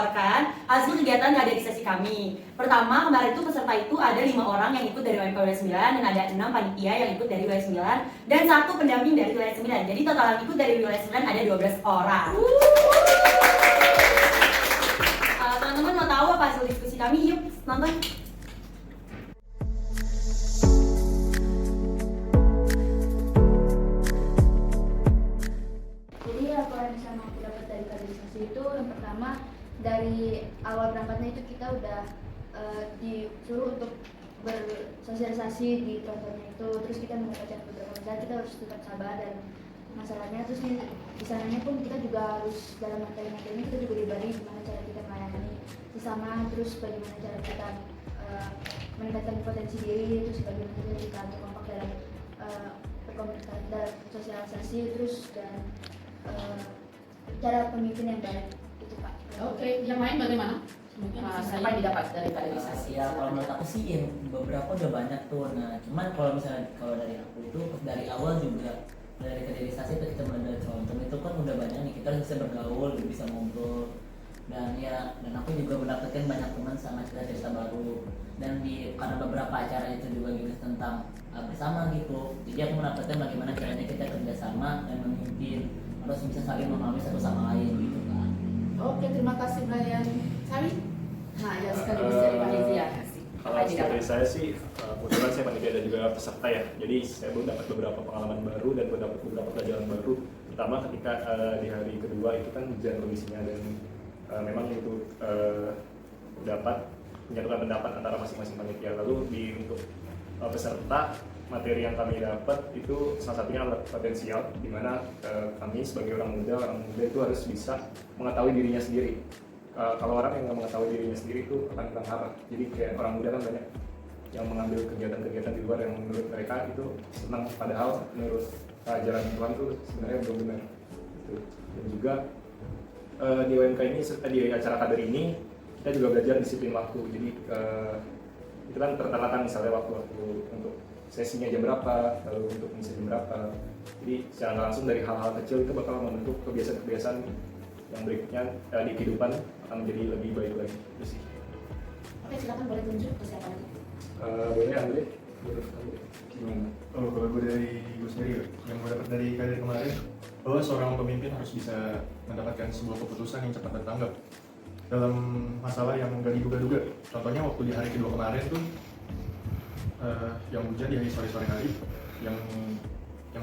melaporkan hasil kegiatan kaderisasi kami. Pertama, kemarin itu peserta itu ada 5 orang yang ikut dari UMK wilayah 9 dan ada 6 panitia yang ikut dari wilayah 9 dan 1 pendamping dari wilayah 9. Jadi total yang ikut dari wilayah 9 ada 12 orang. Teman-teman mau tahu apa hasil diskusi kami? Yuk nonton. Jadi laporan yang aku dapat dari kaderisasi itu yang pertama, dari awal berangkatnya itu kita udah disuruh untuk bersosialisasi di tontonnya itu, terus kita mendapatkan beberapa masalah, kita harus tetap sabar dan masalahnya, terus di sananya pun kita juga harus dalam materi-materinya kita juga diberi gimana cara kita melayani sesama, terus bagaimana cara kita meningkatkan potensi diri, terus bagaimana cara kita berkompak dalam berkomunikasi dalam sosialisasi, terus dan cara pemimpin yang baik itu Pak. Oke, yang lain bagaimana? Apa yang didapat dari kaderisasi? Ya kalau menurut aku sih ya, beberapa udah banyak tuh. Nah cuman kalau misalnya kalau dari aku itu dari awal juga dari kaderisasi itu kita mulai dari contoh itu kan udah banyak nih, kita harus bisa bergaul, bisa ngobrol dan aku juga mendapatkan banyak teman sama cerita baru dan karena beberapa acara itu juga gitu tentang bersama gitu, jadi aku mendapatkan bagaimana caranya kita kerjasama dan memimpin, harus bisa saling memahami satu sama lain gitu kan. Oke, terima kasih Brian. Sari? Nah, ya sekaligus dari panitia. Kalau dari saya sih, kebetulan saya panitia dan juga peserta ya. Jadi saya belum dapat beberapa pengalaman baru dan mendapat beberapa pelajaran baru. Pertama ketika di hari kedua itu kan ujian kondisinya dan memang itu dapat menyatukan pendapat antara masing-masing panitia. Lalu untuk peserta, materi yang kami dapat itu salah satunya adalah potensial, di mana kami sebagai orang muda itu harus bisa mengetahui dirinya sendiri. Kalau orang yang nggak mengetahui dirinya sendiri itu akan hilang arah. Jadi kayak orang muda kan banyak yang mengambil kegiatan-kegiatan di luar yang menurut mereka itu senang, padahal menurut ajaran Tuhan itu sebenarnya belum benar. Gitu. Dan juga di UMK ini, di acara kader ini kita juga belajar disiplin waktu. Jadi itu kan tertata misalnya waktu-waktu untuk sesinya jam berapa, lalu untuk misi jam berapa. Jadi secara langsung dari hal-hal kecil itu bakal membentuk kebiasaan-kebiasaan yang berikutnya di kehidupan akan menjadi lebih baik lagi. Itu sih. Oke, silakan boleh tunjuk persiapan itu. Boleh Andre? Gimana? Oh, kalau gue dari gue sendiri, yang gue dapat dari kader kemarin, bahwa seorang pemimpin harus bisa mendapatkan sebuah keputusan yang cepat dan tanggap dalam masalah yang nggak diduga-duga. Contohnya waktu di hari kedua kemarin tuh, yang hujan di hari sore hari, yang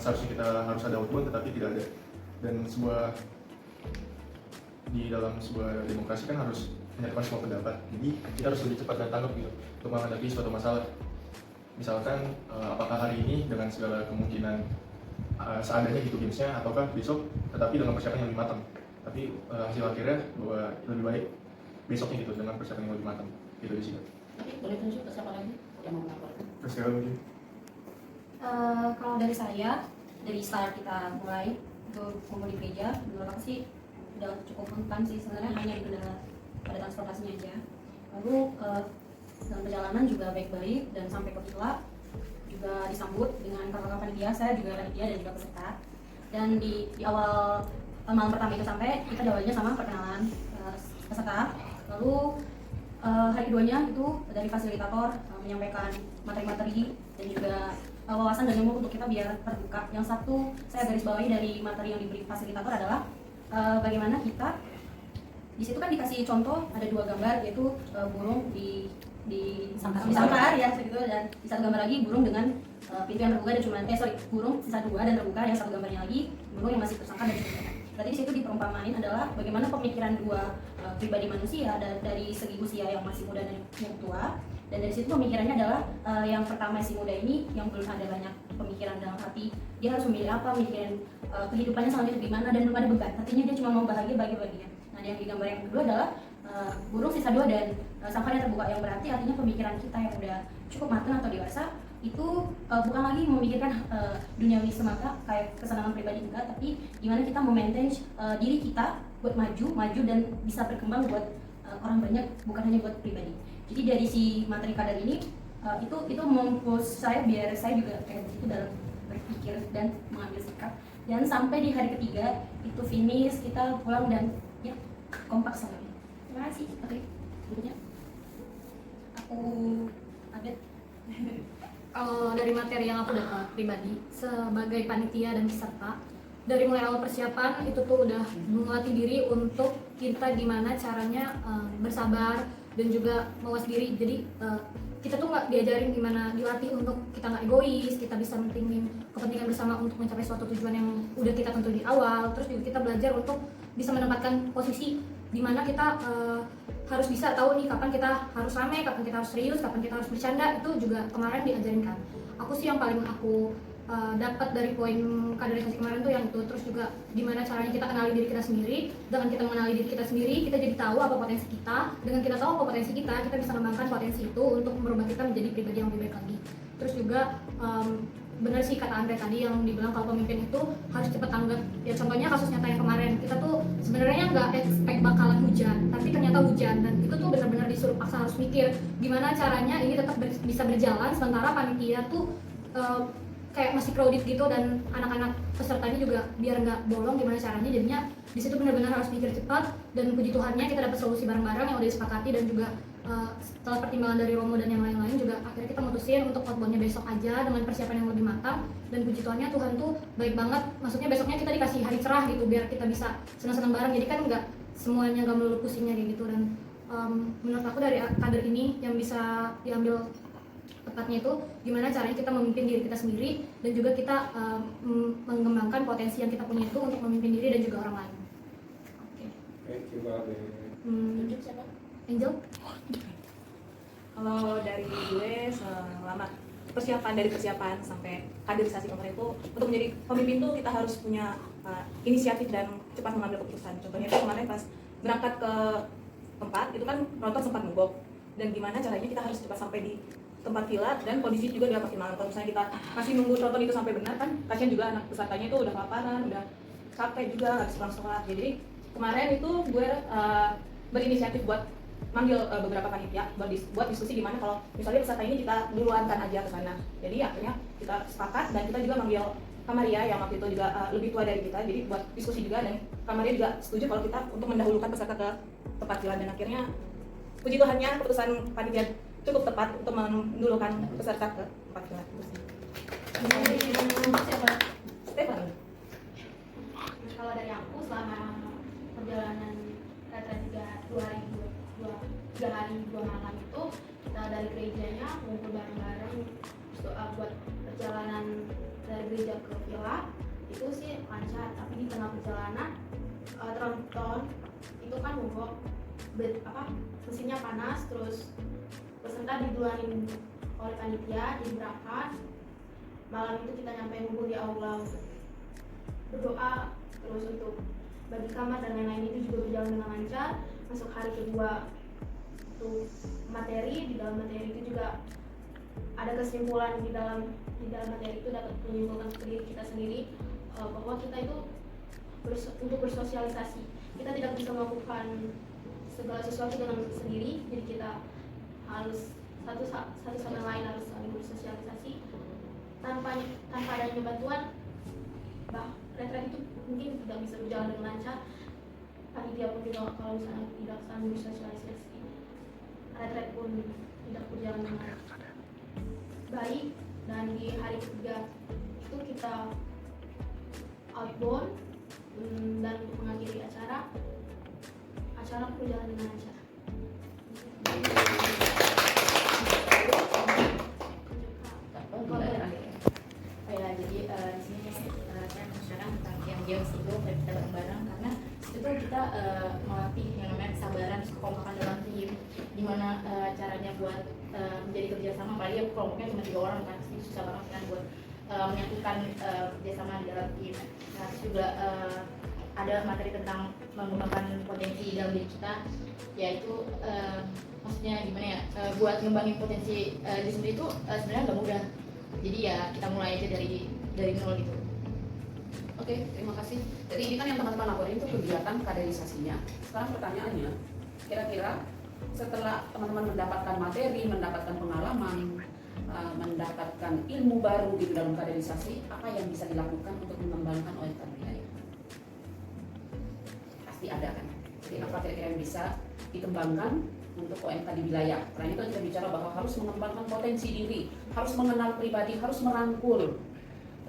seharusnya kita harus ada outbound tetapi tidak ada. Dan di dalam sebuah demokrasi kan harus menyatukan semua pendapat. Jadi kita harus lebih cepat dan tanggap gitu untuk menghadapi suatu masalah. Misalkan apakah hari ini dengan segala kemungkinan seadanya gitu gamesnya, ataukah besok tetapi dengan persiapan yang lebih matang. Tapi hasil akhirnya bahwa lebih baik besoknya gitu dengan persiapan yang lebih matang. Gitu sih. Oke, boleh tunjuk ke siapa lagi yang mau melaporkan? Terus sekarang mungkin Kalau dari saya, dari start kita mulai untuk kumpul di gereja, menurut aku sih udah cukup rentan sih sebenarnya, hanya di kendala pada transportasinya aja. Lalu dalam perjalanan juga baik-baik dan sampai ke villa juga disambut dengan kakak-kakak panitia, saya juga panitia dan juga peserta. Dan di awal malam pertama itu sampai kita diawalinya sama perkenalan peserta. Lalu hari keduanya itu dari fasilitator menyampaikan materi-materi dan juga wawasan dan ilmu untuk kita biar terbuka. Yang satu saya garis bawahi dari materi yang diberi fasilitator adalah bagaimana kita di situ kan dikasih contoh ada 2 gambar, yaitu burung di sangkar ya segitu, dan di satu gambar lagi burung dengan pintu yang terbuka dan burung sisa 2 dan terbuka, yang satu gambarnya lagi burung yang masih tersangkar dan sebagainya. Berarti di situ diperumpamain adalah bagaimana pemikiran 2 pribadi manusia dari segi usia yang masih muda dan yang tua. Dan dari situ pemikirannya adalah yang pertama si muda ini yang belum ada banyak pemikiran dalam hati, dia harus memilih apa, mikirin kehidupannya selanjutnya gimana, dan belum ada beban, artinya dia cuma mau bahagia bagi-baginya. Nah yang di gambar yang kedua adalah burung sisa 2 dan sangkar yang terbuka, yang berarti artinya pemikiran kita yang udah cukup matang atau dewasa itu bukan lagi memikirkan duniawi semata kayak kesenangan pribadi juga, tapi gimana kita memaintain diri kita buat maju dan bisa berkembang buat orang banyak, bukan hanya buat pribadi. Jadi dari si materi kader ini itu mempush saya biar saya juga kayak begitu dalam berpikir dan mengambil sikap. Dan sampai di hari ketiga itu finish, kita pulang dan ya kompak sekali. Terima Terima kasih. Oke, berikutnya. Aku update. Kalau dari materi yang aku dapat pribadi sebagai panitia dan peserta, dari mulai awal persiapan itu tuh udah melatih diri untuk kita gimana caranya bersabar dan juga mawas diri. Jadi kita tuh nggak diajarin gimana, dilatih untuk kita nggak egois, kita bisa mentingin kepentingan bersama untuk mencapai suatu tujuan yang udah kita tentu di awal. Terus juga kita belajar untuk bisa menempatkan posisi di mana kita harus bisa tahu nih kapan kita harus rame, kapan kita harus serius, kapan kita harus bercanda. Itu juga kemarin diajarin kan. Aku sih yang paling aku dapat dari poin kaderisasi kemarin tuh yang itu. Terus juga gimana caranya kita kenali diri kita sendiri. Dengan kita mengenali diri kita sendiri, kita jadi tahu apa potensi kita. Dengan kita tahu apa potensi kita bisa mengembangkan potensi itu untuk merubah kita menjadi pribadi yang lebih baik lagi. Terus juga benar sih kata Andre tadi yang dibilang kalau pemimpin itu harus cepat tanggap. Ya contohnya kasus nyata yang kemarin, kita tuh sebenarnya nggak expect bakalan hujan, tapi ternyata hujan, dan itu tuh benar-benar disuruh paksa harus mikir gimana caranya ini tetap bisa berjalan sementara panitia tuh kayak masih crowded gitu, dan anak-anak pesertanya juga biar nggak bolong gimana caranya. Jadinya di situ benar-benar harus mikir cepat, dan puji Tuhannya kita dapat solusi bareng-bareng yang udah disepakati, dan juga setelah pertimbangan dari Romo dan yang lain-lain juga akhirnya kita mutusin untuk outboundnya besok aja dengan persiapan yang lebih matang. Dan puji Tuhannya Tuhan tuh baik banget, maksudnya besoknya kita dikasih hari cerah gitu biar kita bisa senang-senang bareng. Jadi kan nggak semuanya nggak melulu pusingnya kayak gitu. Dan menurut aku dari kader ini yang bisa diambil tepatnya itu gimana caranya kita memimpin diri kita sendiri, dan juga kita mengembangkan potensi yang kita punya itu untuk memimpin diri dan juga orang lain. Oke. Thank you banget. Lanjut siapa? Angel? Kalau dari gue selama dari persiapan sampai kaderisasi kemarin itu, untuk menjadi pemimpin tuh kita harus punya inisiatif dan cepat mengambil keputusan. Contohnya itu kemarin pas berangkat ke tempat itu kan penonton sempat mogok, dan gimana caranya kita harus cepat sampai di tempat villa, dan kondisi juga udah makin malam. Kalau misalnya kita masih nunggu penonton itu sampai benar kan kasihan juga anak pesertanya itu udah kelaparan, udah capek juga habis pulang sekolah. Jadi kemarin itu gue berinisiatif buat manggil beberapa panitia buat diskusi gimana kalau misalnya peserta ini kita duluankan aja ke sana. Jadi akhirnya kita sepakat, dan kita juga manggil Kamaria yang waktu itu juga lebih tua dari kita, jadi buat diskusi juga, dan Kamaria juga setuju kalau kita untuk mendahulukan peserta ke tempat villa. Dan akhirnya puji Tuhannya keputusan panitia cukup tepat untuk mendulukan peserta ke tempat villa. Siapa? Stefan. Kalau dari aku selama perjalanan retret 3 hari 2 malam itu, kita dari gerejanya ngumpul bareng-bareng doa buat perjalanan dari gereja ke villa itu sih lancar. Tapi di tengah perjalanan tronton itu kan mogok, mesinnya panas, terus peserta diduluanin oleh panitia jadi berangkat. Malam itu kita nyampe ngumpul di aula untuk berdoa, terus untuk bagi kamar dan lain-lain itu juga berjalan dengan lancar. Masuk hari kedua itu materi, di dalam materi itu juga ada kesimpulan, di dalam materi itu dapat menyimpulkan ke diri kita sendiri bahwa kita itu untuk bersosialisasi kita tidak bisa melakukan segala sesuatu dengan sendiri. Jadi kita harus satu sama lain harus saling bersosialisasi. Tanpa adanya bantuan, retret itu mungkin tidak bisa berjalan dengan lancar. Panitia pun juga kalau misalnya tidak saling bersosialisasi, retret pun tidak berjalan dengan baik. Dan di hari ketiga itu kita outbound, dan untuk mengakhiri acara pun berjalan dengan lancar. Ya, jadi di sini saya menceritakan tentang yang games itu kita bareng-bareng, karena itu tuh kita melatih yang namanya kesabaran, kekompakan dalam tim, gimana caranya buat menjadi kerjasama. Apalagi kelompoknya cuma 3 orang kan, pasti susah banget kan buat menyatukan kerjasama di dalam tim. Nah, terus juga ada materi tentang mengembangkan potensi dalam diri kita, yaitu maksudnya gimana ya, buat ngembangin potensi diri sendiri itu sebenarnya nggak mudah. Jadi ya kita mulai aja dari nol gitu. Oke, terima kasih. Jadi ini kan yang teman-teman laporin itu kegiatan kaderisasinya. Sekarang pertanyaannya, kira-kira setelah teman-teman mendapatkan materi, mendapatkan pengalaman, mendapatkan ilmu baru di dalam kaderisasi, apa yang bisa dilakukan untuk mengembangkan OSK budaya? Pasti ada kan? Jadi apa kira-kira yang bisa dikembangkan untuk OMK di wilayah. Karena itu kita bicara bahwa harus mengembangkan potensi diri, harus mengenal pribadi, harus merangkul,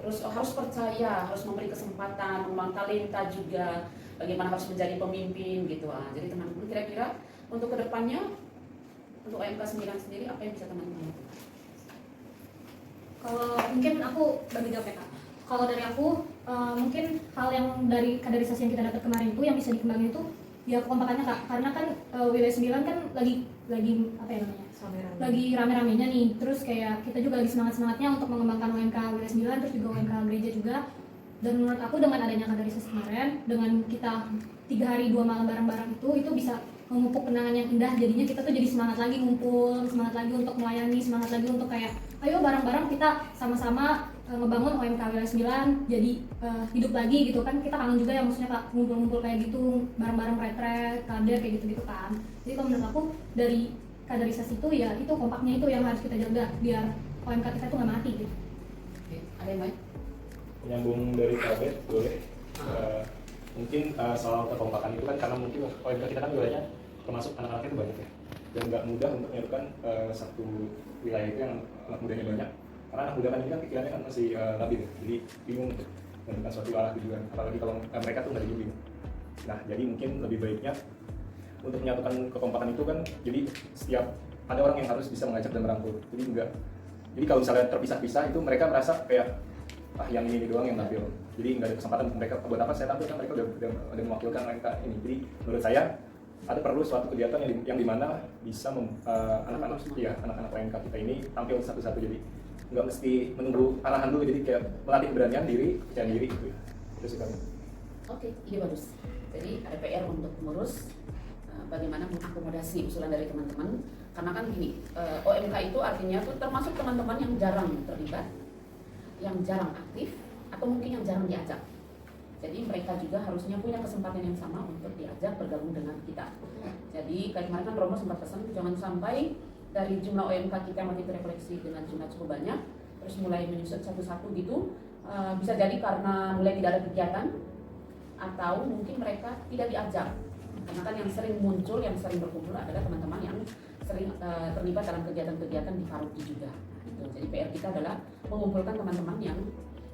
terus harus percaya, harus memberi kesempatan, mengembang talenta juga, bagaimana harus menjadi pemimpin gitu. Jadi teman-teman kira-kira untuk kedepannya untuk OMK 9 sendiri apa yang bisa teman-teman lakukan? Kalau mungkin aku bagi jawab ya Kak. Kalau dari aku mungkin hal yang dari kaderisasi yang kita dapat kemarin itu yang bisa dikembangin itu ya kekompakannya Kak. Karena kan wilayah 9 kan lagi apa ya namanya? Lagi rame-ramenya nih. Terus kayak kita juga lagi semangat-semangatnya untuk mengembangkan UMK wilayah 9 terus juga UMK gereja juga. Dan menurut aku dengan adanya kaderisasi kemarin, dengan kita 3 hari 2 malam bareng-bareng itu bisa memupuk kenangan yang indah. Jadinya kita tuh jadi semangat lagi ngumpul, semangat lagi untuk melayani, semangat lagi untuk kayak ayo bareng-bareng kita sama-sama ngebangun OMK wilayah 9 jadi hidup lagi gitu kan. Kita kangen juga ya maksudnya Kak, ngumpul-ngumpul kayak gitu, bareng-bareng retret, kader kayak gitu-gitu kan. Jadi kalau menurut aku dari kaderisasi itu ya itu kompaknya itu yang harus kita jaga biar OMK kita tuh nggak mati gitu. Oke, ada yang lain? Menyambung dari Kabet, boleh. Mungkin soal kekompakan itu kan karena mungkin OMK kita kan wilayahnya termasuk anak-anaknya itu banyak ya, dan nggak mudah untuk menyatukan satu wilayah itu yang anak mudanya banyak, karena anak muda kan ini kan pikirannya kan masih labil, jadi bingung untuk menentukan suatu arah tujuan, apalagi kalau mereka tuh nggak dibimbing. Nah jadi mungkin lebih baiknya untuk menyatukan kekompakan itu kan, jadi setiap ada orang yang harus bisa mengajak dan merangkul, jadi kalau misalnya terpisah-pisah itu mereka merasa kayak yang ini doang yang tampil, jadi nggak ada kesempatan mereka buat apa saya tampil kan, mereka udah mewakilkan OMK ini. Jadi menurut saya ada perlu suatu kegiatan yang dimana bisa anak-anak OMK kita ini tampil satu-satu, jadi nggak mesti menunggu arahan dulu, jadi kayak melatih keberanian diri, kepercayaan diri gitu ya. Itu sih kami. Oke, ide bagus. Jadi ada PR untuk mengurus bagaimana mengakomodasi usulan dari teman-teman, karena kan gini, OMK itu artinya tuh termasuk teman-teman yang jarang terlibat, yang jarang aktif, atau mungkin yang jarang diajak. Jadi mereka juga harusnya punya kesempatan yang sama untuk diajak bergabung dengan kita. Jadi kayak kemarin kan Romo sempat pesan, jangan sampai dari jumlah OMK kita makin terefleksi dengan jumlah cukup banyak, terus mulai menyusut satu-satu gitu. Bisa jadi karena mulai tidak ada kegiatan, atau mungkin mereka tidak diajak. Karena kan yang sering muncul, yang sering berkumpul adalah teman-teman yang sering terlibat dalam kegiatan-kegiatan di paroki juga. Gitu. Jadi PR kita adalah mengumpulkan teman-teman yang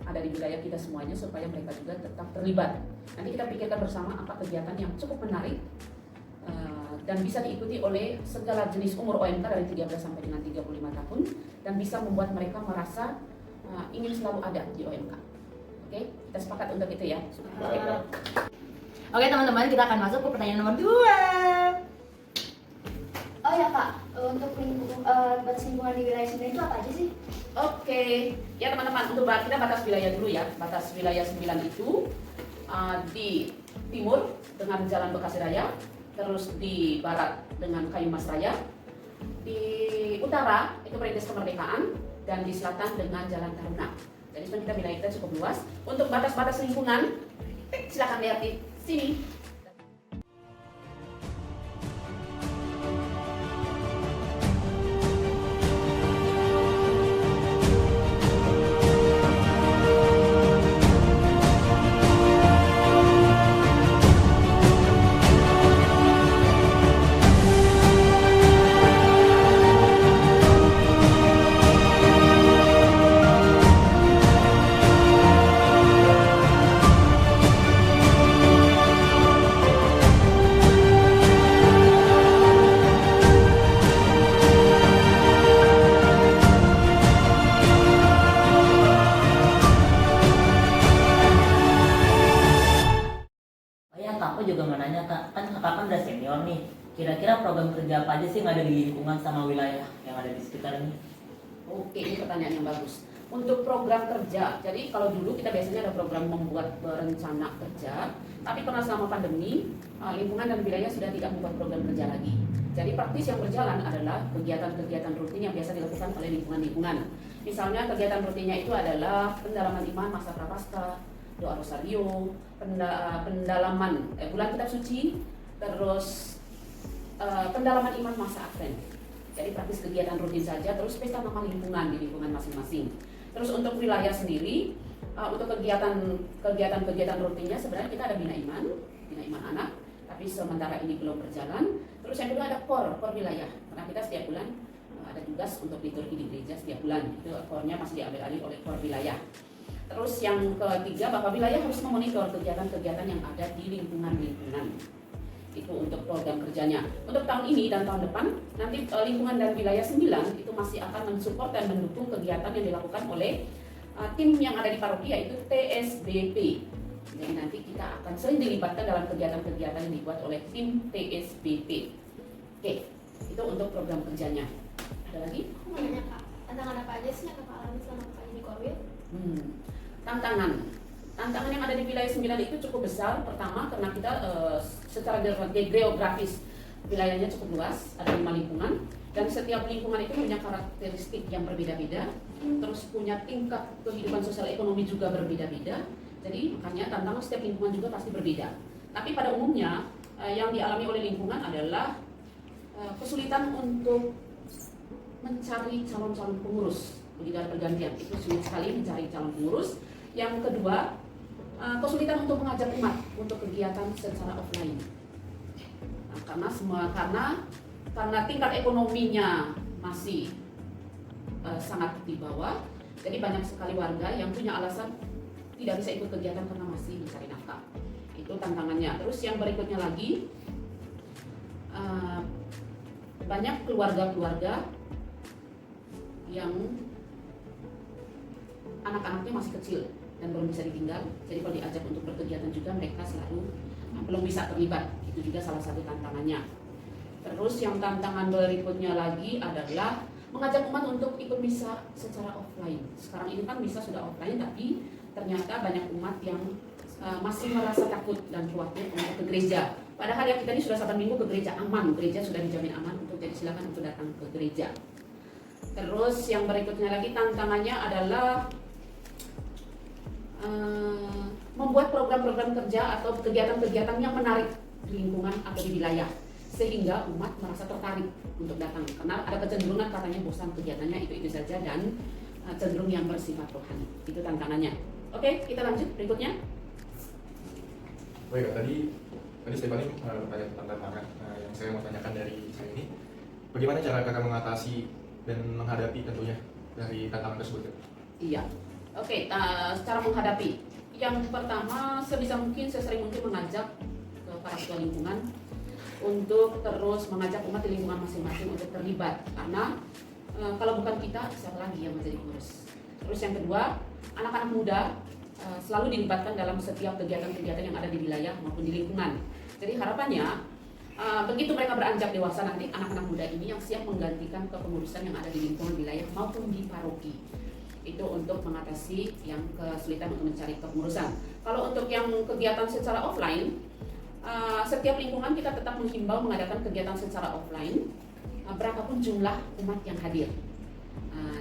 ada di wilayah kita semuanya supaya mereka juga tetap terlibat. Nanti kita pikirkan bersama apa kegiatan yang cukup menarik dan bisa diikuti oleh segala jenis umur OMK dari 13 sampai dengan 35 tahun dan bisa membuat mereka merasa ingin selalu ada di OMK. Oke, kita sepakat untuk itu ya. Oke teman-teman, kita akan masuk ke pertanyaan nomor 2. Oh ya Kak, untuk batas lingkungan di wilayah 9 itu apa aja sih? Oke, ya teman-teman, untuk kita batas wilayah dulu ya. Batas wilayah 9 itu di timur dengan Jalan Bekasi Raya, terus di barat dengan Kayu Mas Raya, di utara itu Perintis Kemerdekaan, dan di selatan dengan Jalan Taruna. Jadi sebenarnya kita wilayah kita cukup luas. Untuk batas-batas lingkungan, silakan lihat di sini. Kira-kira program kerja apa aja sih yang ada di lingkungan sama wilayah yang ada di sekitar ini? Oke, ini pertanyaan yang bagus. Untuk program kerja, jadi kalau dulu kita biasanya ada program membuat berencana kerja, tapi karena selama pandemi, lingkungan dan wilayah sudah tidak membuat program kerja lagi. Jadi praktis yang berjalan adalah kegiatan-kegiatan rutin yang biasa dilakukan oleh lingkungan-lingkungan. Misalnya kegiatan rutinnya itu adalah pendalaman iman masa prapaskah, doa rosario, pendalaman bulan kitab suci, terus pendalaman iman masa Advent. Jadi praktis kegiatan rutin saja, terus pesta nama lingkungan di lingkungan masing-masing. Terus untuk wilayah sendiri, untuk kegiatan rutinnya sebenarnya kita ada bina iman anak, tapi sementara ini belum berjalan. Terus yang kedua ada core wilayah, karena kita setiap bulan ada tugas untuk liturgi di gereja setiap bulan, itu core-nya masih diambil alih oleh core wilayah. Terus yang ketiga, bahwa wilayah harus memonitor kegiatan-kegiatan yang ada di lingkungan-lingkungan. Itu untuk program kerjanya. Untuk tahun ini dan tahun depan, nanti lingkungan dan wilayah 9 itu masih akan mensupport dan mendukung kegiatan yang dilakukan oleh tim yang ada di paroki, yaitu TSBP. Jadi nanti kita akan sering dilibatkan dalam kegiatan-kegiatan yang dibuat oleh tim TSBP. Oke, itu untuk program kerjanya. Ada lagi? Aku mau nanya Kak, tantangan apa aja sih yang Kakak alami selama Kakak jadi Korwil? Tantangan yang ada di wilayah 9 itu cukup besar. Pertama, karena kita secara geografis wilayahnya cukup luas, ada 5 lingkungan, dan setiap lingkungan itu punya karakteristik yang berbeda-beda, terus punya tingkat kehidupan sosial ekonomi juga berbeda-beda. Jadi makanya tantangan setiap lingkungan juga pasti berbeda. Tapi pada umumnya yang dialami oleh lingkungan adalah kesulitan untuk mencari calon-calon pengurus. Begitu ada pergantian, itu sulit sekali mencari calon pengurus. Yang kedua, kesulitan untuk mengajak umat untuk kegiatan secara offline. Nah, karena tingkat ekonominya masih sangat di bawah, jadi banyak sekali warga yang punya alasan tidak bisa ikut kegiatan karena masih mencari nafkah. Itu tantangannya. Terus yang berikutnya lagi, banyak keluarga-keluarga yang anak-anaknya masih kecil dan belum bisa ditinggal. Jadi kalau diajak untuk berkegiatan juga mereka selalu belum bisa terlibat. Itu juga salah satu tantangannya. Terus yang tantangan berikutnya lagi adalah mengajak umat untuk ikut misa secara offline. Sekarang ini kan misa sudah offline, tapi ternyata banyak umat yang masih merasa takut dan khawatir untuk ke gereja. Padahal ya kita ini sudah 7 minggu ke gereja aman, gereja sudah dijamin aman untuk, jadi silakan untuk datang ke gereja. Terus yang berikutnya lagi tantangannya adalah membuat program-program kerja atau kegiatan-kegiatan yang menarik di lingkungan atau di wilayah, sehingga umat merasa tertarik untuk datang. Karena ada kecenderungan katanya bosan kegiatannya itu saja dan cenderung yang bersifat rohani. Itu tantangannya. Oke, kita lanjut berikutnya. Baik, tadi Stephanie bertanya tentang tantangan. Yang saya mau tanyakan dari saya ini, bagaimana cara kakak mengatasi dan menghadapi tentunya dari tantangan tersebut? Iya. Oke, cara menghadapi. Yang pertama, sebisa mungkin, sesering mungkin mengajak ke para ketua lingkungan untuk terus mengajak umat di lingkungan masing-masing untuk terlibat. Karena kalau bukan kita, siapa lagi yang menjadi pengurus? Terus yang kedua, anak-anak muda selalu dilibatkan dalam setiap kegiatan-kegiatan yang ada di wilayah maupun di lingkungan. Jadi harapannya, begitu mereka beranjak dewasa nanti, anak-anak muda ini yang siap menggantikan kepengurusan yang ada di lingkungan wilayah maupun di paroki. Itu untuk mengatasi yang kesulitan untuk mencari kepengurusan. Kalau untuk yang kegiatan secara offline, setiap lingkungan kita tetap menghimbau mengadakan kegiatan secara offline, berapapun jumlah umat yang hadir.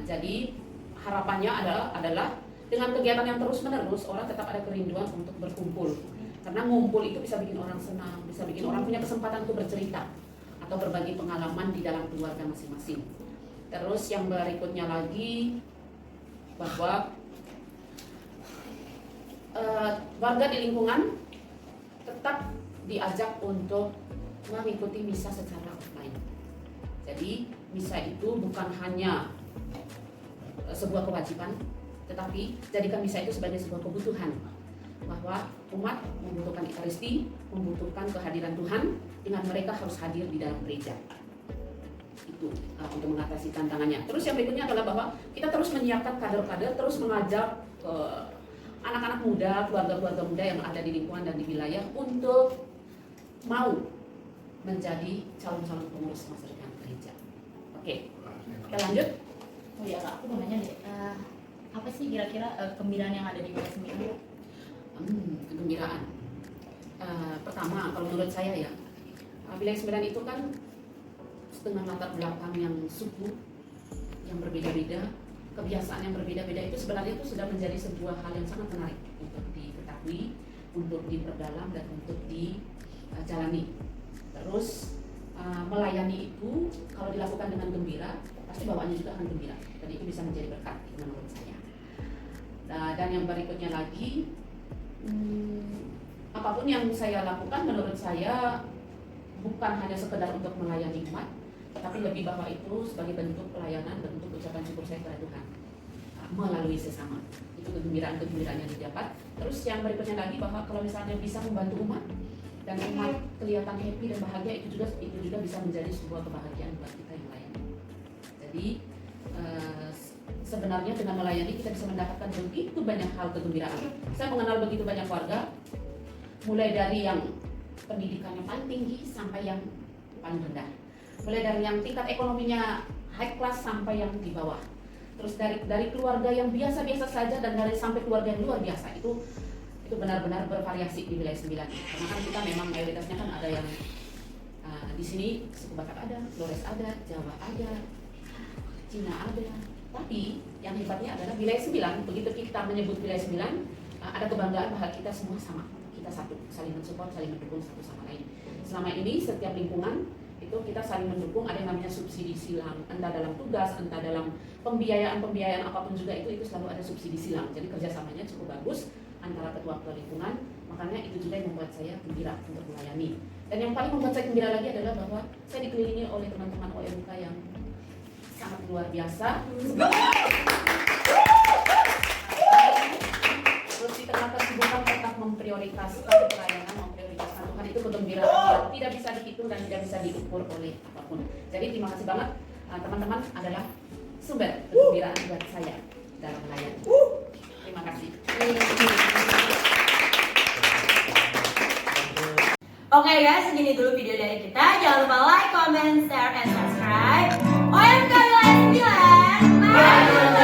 Jadi harapannya adalah dengan kegiatan yang terus-menerus, orang tetap ada kerinduan untuk berkumpul. Karena ngumpul itu bisa bikin orang senang, bisa bikin orang punya kesempatan untuk bercerita atau berbagi pengalaman di dalam keluarga masing-masing. Terus yang berikutnya lagi, bahwa warga di lingkungan tetap diajak untuk mengikuti misa secara offline. Jadi misa itu bukan hanya sebuah kewajiban, tetapi jadikan misa itu sebagai sebuah kebutuhan, bahwa umat membutuhkan Ekaristi, membutuhkan kehadiran Tuhan, dengan mereka harus hadir di dalam gereja. Itu untuk mengatasi tantangannya. Terus yang berikutnya adalah bahwa kita terus menyiapkan kader-kader, terus mengajak anak-anak muda, keluarga-keluarga muda yang ada di lingkungan dan di wilayah untuk mau menjadi calon-calon pengurus masa depan gereja. Oke, kita lanjut. Oh ya Kak, aku mau nanya deh, apa sih kira-kira kegembiraan yang ada di wilayah 9? Kegembiraan. Pertama, kalau menurut saya ya, wilayah 9 itu kan dengan latar belakang yang suku yang berbeda-beda, kebiasaan yang berbeda-beda, itu sebenarnya itu sudah menjadi sebuah hal yang sangat menarik untuk diketahui, untuk diperdalam dan untuk dijalani. Terus melayani itu kalau dilakukan dengan gembira, pasti bawaannya juga akan gembira. Dan itu bisa menjadi berkat menurut saya. Dan yang berikutnya lagi, apapun yang saya lakukan menurut saya bukan hanya sekedar untuk melayani umat, tapi lebih bahwa itu sebagai bentuk pelayanan, bentuk ucapan syukur saya kepada Tuhan melalui sesama. Itu kegembiraan yang didapat. Terus yang berikutnya lagi bahwa kalau misalnya bisa membantu umat dan umat kelihatan happy dan bahagia, itu juga bisa menjadi sebuah kebahagiaan buat kita yang lain. Jadi sebenarnya dengan melayani kita bisa mendapatkan begitu banyak hal kegembiraan. Saya mengenal begitu banyak warga, mulai dari yang pendidikannya paling tinggi sampai yang paling rendah, mulai dari yang tingkat ekonominya high class sampai yang di bawah. Terus dari keluarga yang biasa-biasa saja dan dari sampai keluarga yang luar biasa, itu benar-benar bervariasi di wilayah 9. Karena kan kita memang mayoritasnya kan ada yang di sini suku Batak ada, Flores ada, Jawa ada, Cina ada. Tapi yang hebatnya adalah wilayah 9, begitu kita menyebut wilayah 9, ada kebanggaan bahwa kita semua sama, kita satu, saling mensupport, saling mendukung satu sama lain. Selama ini setiap lingkungan itu kita saling mendukung, ada yang namanya subsidi silang, entah dalam tugas, entah dalam pembiayaan apapun juga itu selalu ada subsidi silang. Jadi kerjasamanya cukup bagus antara ketua lingkungan, makanya itu juga yang membuat saya gembira untuk melayani. Dan yang paling membuat saya gembira lagi adalah bahwa saya dikelilingi oleh teman-teman OMK yang sangat luar biasa. Terus di tengah kesibukan tetap memprioritaskan pelayanan, memprioritaskan Tuhan, itu kegembiraan yang tidak bisa dihitung dan tidak bisa diukur oleh apapun. Jadi terima kasih banget, teman-teman adalah sumber kegembiraan buat saya dalam melayani. Terima kasih. Oke guys, segini dulu video dari kita. Jangan lupa like, comment, share, and subscribe. OMK Wilayah 9. Maju!